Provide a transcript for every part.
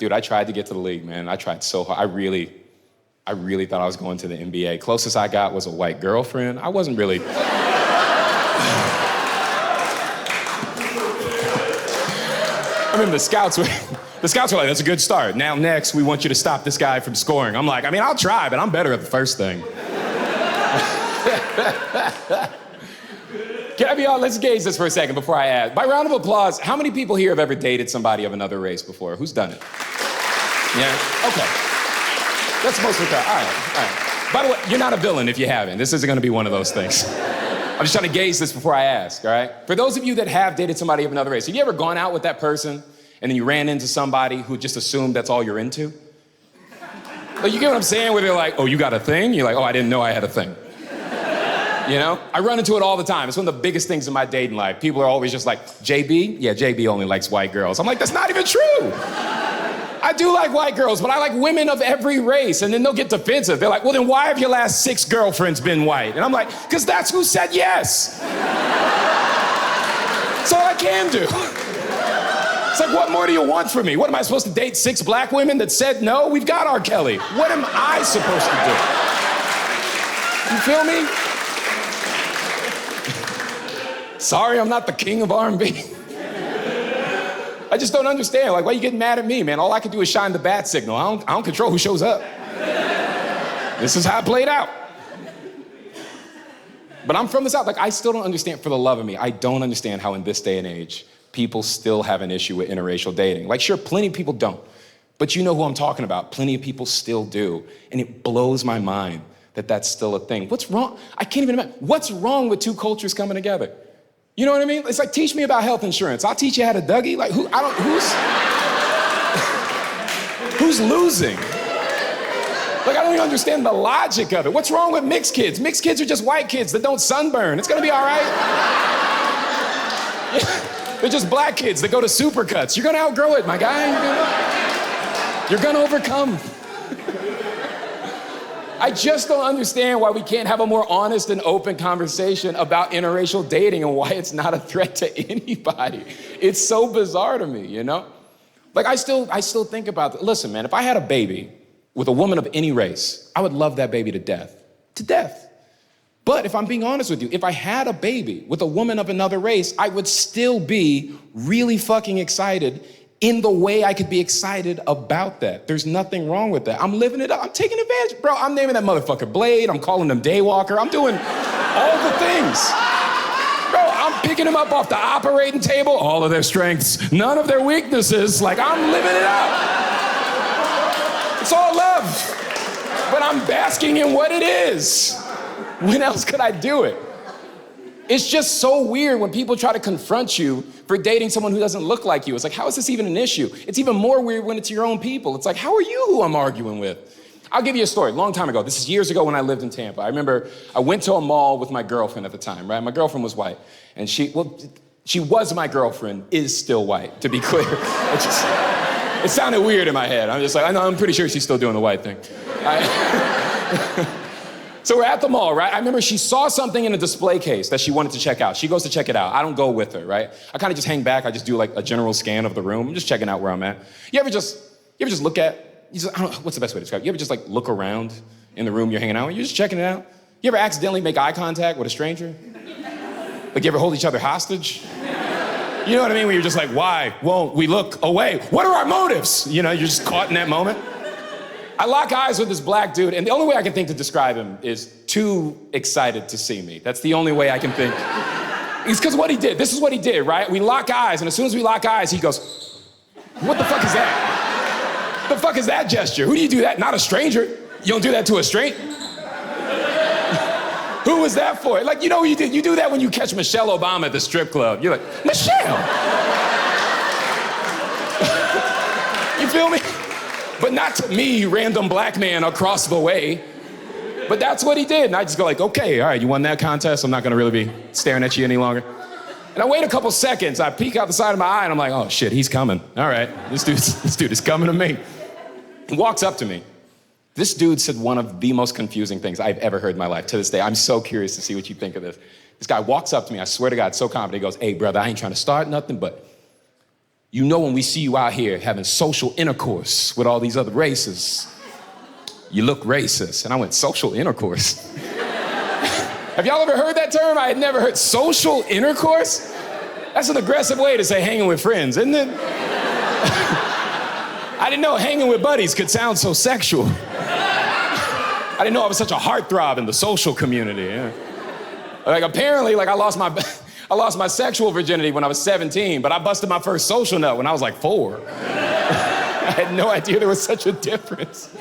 Dude, I tried to get to the league, man. I tried so hard. I really thought I was going to the NBA. Closest I got was a white girlfriend. I wasn't really... I mean, the scouts were like, that's a good start. Now next, we want you to stop this guy from scoring. I'm like, I mean, I'll try, but I'm better at the first thing. Let's gauge this for a second before I ask. By round of applause, how many people here have ever dated somebody of another race before? Who's done it? Yeah? Okay. That's mostly crowd. All right. By the way, you're not a villain if you haven't. This isn't gonna be one of those things. I'm just trying to gauge this before I ask, all right? For those of you that have dated somebody of another race, have you ever gone out with that person and then you ran into somebody who just assumed that's all you're into? Like, you get what I'm saying? Where they're like, oh, you got a thing? You're like, oh, I didn't know I had a thing. You know? I run into it all the time. It's one of the biggest things in my dating life. People are always just like, JB? Yeah, JB only likes white girls. I'm like, that's not even true. I do like white girls, but I like women of every race. And then they'll get defensive. They're like, well, then why have your last 6 girlfriends been white? And I'm like, because that's who said yes. That's all I can do. It's like, what more do you want from me? What, am I supposed to date 6 black women that said no? We've got R. Kelly. What am I supposed to do? You feel me? Sorry, I'm not the king of R&B. I just don't understand. Like, why are you getting mad at me, man? All I can do is shine the bat signal. I don't control who shows up. This is how it played out. But I'm from the South. Like, I still don't understand, for the love of me, I don't understand how in this day and age, people still have an issue with interracial dating. Like, sure, plenty of people don't. But you know who I'm talking about. Plenty of people still do. And it blows my mind that that's still a thing. What's wrong? I can't even imagine. What's wrong with 2 cultures coming together? You know what I mean? It's like, teach me about health insurance. I'll teach you how to Dougie. Like, who's losing? Like, I don't even understand the logic of it. What's wrong with mixed kids? Mixed kids are just white kids that don't sunburn. It's gonna be all right. They're just black kids that go to Supercuts. You're gonna outgrow it, my guy. You're gonna overcome. I just don't understand why we can't have a more honest and open conversation about interracial dating and why it's not a threat to anybody. It's so bizarre to me, you know? Like, I still think about that. Listen, man, if I had a baby with a woman of any race, I would love that baby to death. To death. But if I'm being honest with you, if I had a baby with a woman of another race, I would still be really fucking excited in the way I could be excited about that. There's nothing wrong with that. I'm living it up. I'm taking advantage. Bro, I'm naming that motherfucker Blade. I'm calling him Daywalker. I'm doing all the things. Bro, I'm picking him up off the operating table. All of their strengths, none of their weaknesses. Like, I'm living it up. It's all love. But I'm basking in what it is. When else could I do it? It's just so weird when people try to confront you for dating someone who doesn't look like you. It's like, how is this even an issue? It's even more weird when it's your own people. It's like, how are you who I'm arguing with? I'll give you a story. Long time ago. This is years ago when I lived in Tampa. I remember I went to a mall with my girlfriend at the time, right? My girlfriend was white. And she was my girlfriend, is still white, to be clear. It sounded weird in my head. I'm just like, I'm pretty sure she's still doing the white thing. So we're at the mall, right? I remember she saw something in a display case that she wanted to check out. She goes to check it out. I don't go with her, right? I kind of just hang back. I just do like a general scan of the room. I'm just checking out where I'm at. You ever just look at, I don't know, what's the best way to describe it? You ever just like look around in the room you're hanging out with? You're just checking it out. You ever accidentally make eye contact with a stranger? Like, you ever hold each other hostage? You know what I mean? Where you're just like, why won't we look away? What are our motives? You know, you're just caught in that moment. I lock eyes with this black dude, and the only way I can think to describe him is too excited to see me. That's the only way I can think. It's because what he did. This is what he did, right? We lock eyes, and as soon as we lock eyes, he goes, what the fuck is that? What the fuck is that gesture? Who do you do that? Not a stranger. You don't do that to a stranger. Who was that for? Like, you know what you did? You do that when you catch Michelle Obama at the strip club. You're like, Michelle! You feel me? But not to me, random black man across the way. But that's what he did. And I just go like, okay, all right, you won that contest. I'm not gonna really be staring at you any longer. And I wait a couple seconds. I peek out the side of my eye and I'm like, oh shit, he's coming. All right, this dude is coming to me. He walks up to me. This dude said one of the most confusing things I've ever heard in my life. To this day, I'm so curious to see what you think of this. This guy walks up to me, I swear to God, so confident. He goes, hey brother, I ain't trying to start nothing, but you know when we see you out here having social intercourse with all these other races, you look racist. And I went, social intercourse? Have y'all ever heard that term? I had never heard social intercourse. That's an aggressive way to say hanging with friends, isn't it? I didn't know hanging with buddies could sound so sexual. I didn't know I was such a heartthrob in the social community. Yeah. Like apparently, like I lost my sexual virginity when I was 17, but I busted my first social nut when I was like 4. I had no idea there was such a difference.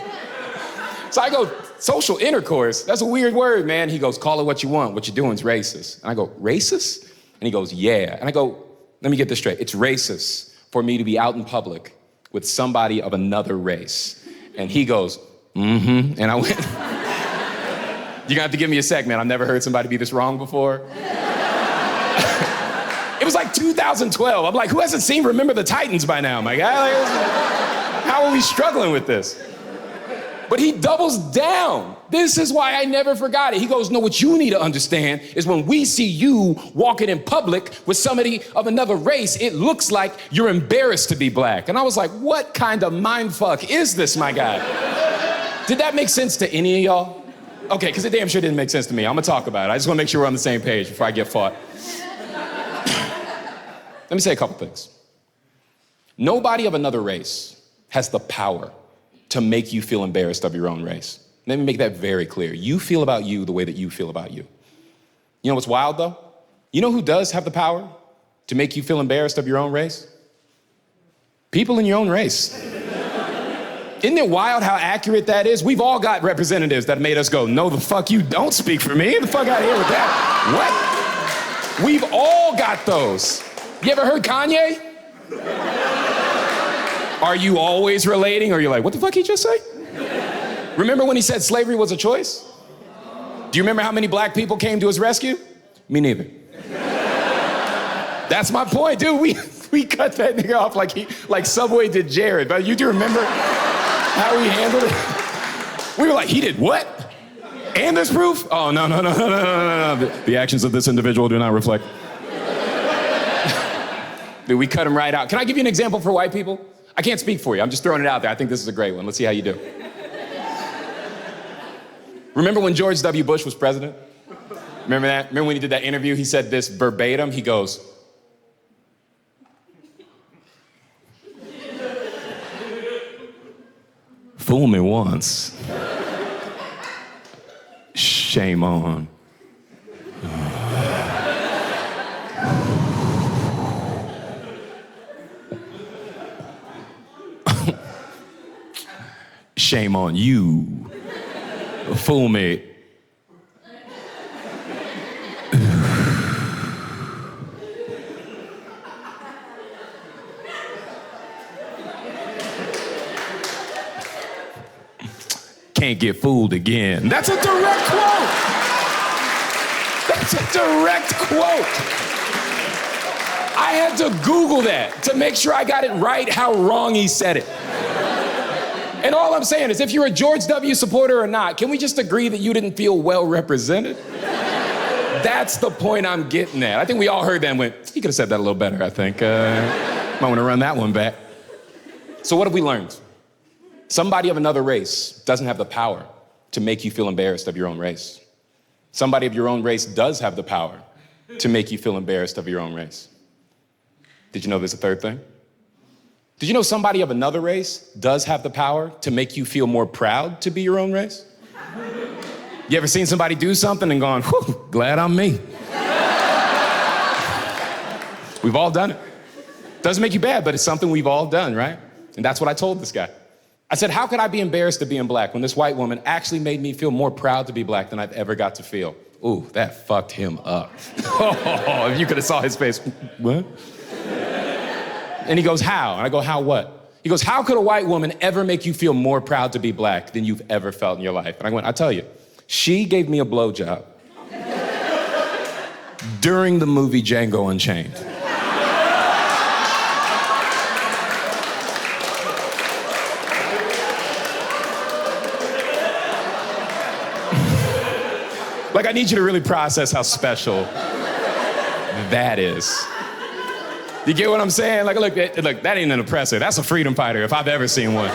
So I go, social intercourse? That's a weird word, man. He goes, call it what you want. What you're doing is racist. And I go, racist? And he goes, yeah. And I go, let me get this straight. It's racist for me to be out in public with somebody of another race. And he goes, mm-hmm. And I went, you're gonna have to give me a sec, man. I've never heard somebody be this wrong before. It was like 2012. I'm like, who hasn't seen Remember the Titans by now, my guy? Like, how are we struggling with this? But he doubles down. This is why I never forgot it. He goes, no, what you need to understand is when we see you walking in public with somebody of another race, it looks like you're embarrassed to be black. And I was like, what kind of mindfuck is this, my guy? Did that make sense to any of y'all? Okay, because it damn sure didn't make sense to me. I'm gonna talk about it. I just wanna make sure we're on the same page before I get fought. Let me say a couple things. Nobody of another race has the power to make you feel embarrassed of your own race. Let me make that very clear. You feel about you the way that you feel about you. You know what's wild though? You know who does have the power to make you feel embarrassed of your own race? People in your own race. Isn't it wild how accurate that is? We've all got representatives that made us go, no, the fuck you don't speak for me. Get the fuck out of here with that. What? We've all got those. You ever heard Kanye? Are you always relating? Or you're like, what the fuck he just say? Remember when he said slavery was a choice? Do you remember how many black people came to his rescue? Me neither. That's my point, dude. We cut that nigga off like Subway did Jared. But you do remember how he handled it? We were like, he did what? And there's proof? Oh, no. The actions of this individual do not reflect. Dude, we cut him right out. Can I give you an example for white people? I can't speak for you. I'm just throwing it out there. I think this is a great one. Let's see how you do. Remember when George W. Bush was president? Remember that? Remember when he did that interview? He said this verbatim. He goes, fool me once. Shame on. Shame on you. Fool me. Can't get fooled again. That's a direct quote. That's a direct quote. I had to Google that to make sure I got it right how wrong he said it. And all I'm saying is if you're a George W. supporter or not, can we just agree that you didn't feel well represented? That's the point I'm getting at. I think we all heard that and went, he could have said that a little better, I think. Might want to run that one back. So what have we learned? Somebody of another race doesn't have the power to make you feel embarrassed of your own race. Somebody of your own race does have the power to make you feel embarrassed of your own race. Did you know there's a third thing? Did you know somebody of another race does have the power to make you feel more proud to be your own race? You ever seen somebody do something and gone, whew, glad I'm me? We've all done it. Doesn't make you bad, but it's something we've all done, right? And that's what I told this guy. I said, how could I be embarrassed to being black when this white woman actually made me feel more proud to be black than I've ever got to feel? Ooh, that fucked him up. Oh, if you could have saw his face. What? And he goes, how? And I go, how what? He goes, how could a white woman ever make you feel more proud to be black than you've ever felt in your life? And I went, I'll tell you, she gave me a blowjob during the movie Django Unchained. Like, I need you to really process how special that is. You get what I'm saying? Like, look, that ain't an oppressor. That's a freedom fighter if I've ever seen one.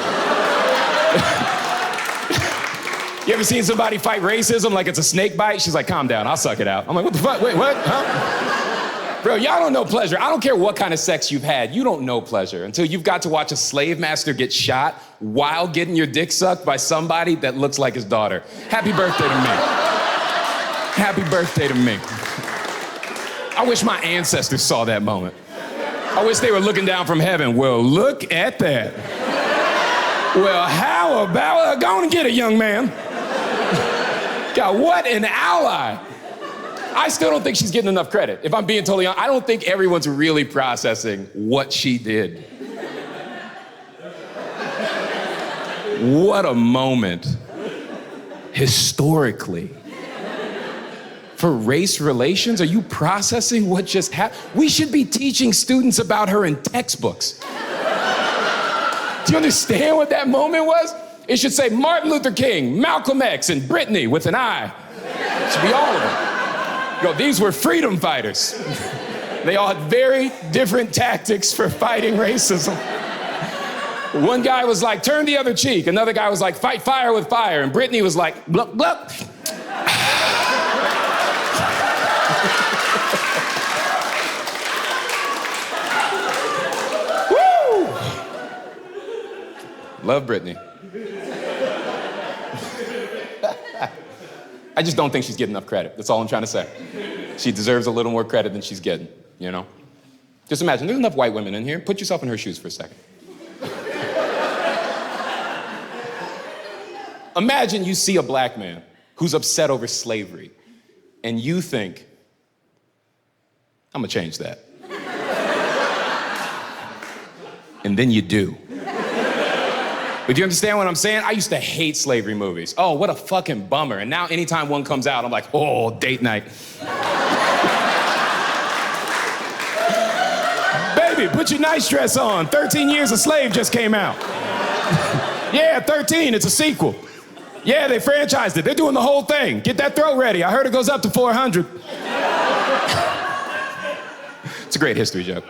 You ever seen somebody fight racism like it's a snake bite? She's like, calm down, I'll suck it out. I'm like, what the fuck? Wait, what? Huh? Bro, y'all don't know pleasure. I don't care what kind of sex you've had. You don't know pleasure until you've got to watch a slave master get shot while getting your dick sucked by somebody that looks like his daughter. Happy birthday to me. Happy birthday to me. I wish my ancestors saw that moment. I wish they were looking down from heaven. Well, look at that. Well, how about, go on and get it, young man. God, what an ally. I still don't think she's getting enough credit. If I'm being totally honest, I don't think everyone's really processing what she did. What a moment, historically. For race relations, are you processing what just happened? We should be teaching students about her in textbooks. Do you understand what that moment was? It should say Martin Luther King, Malcolm X, and Brittany with an I. It should be all of them. Yo, these were freedom fighters. They all had very different tactics for fighting racism. One guy was like, turn the other cheek. Another guy was like, fight fire with fire. And Brittany was like, bluck, bluck. Woo! Love Brittany. I just don't think she's getting enough credit. That's all I'm trying to say. She deserves a little more credit than she's getting, you know? Just imagine, there's enough white women in here. Put yourself in her shoes for a second. Imagine you see a black man who's upset over slavery, and you think, I'm gonna change that. And then you do. But you understand what I'm saying? I used to hate slavery movies. Oh, what a fucking bummer. And now anytime one comes out, I'm like, oh, date night. Baby, put your nice dress on. 13 Years a Slave just came out. Yeah, 13, it's a sequel. Yeah, they franchised it. They're doing the whole thing. Get that throat ready. I heard it goes up to 400. It's a great history joke.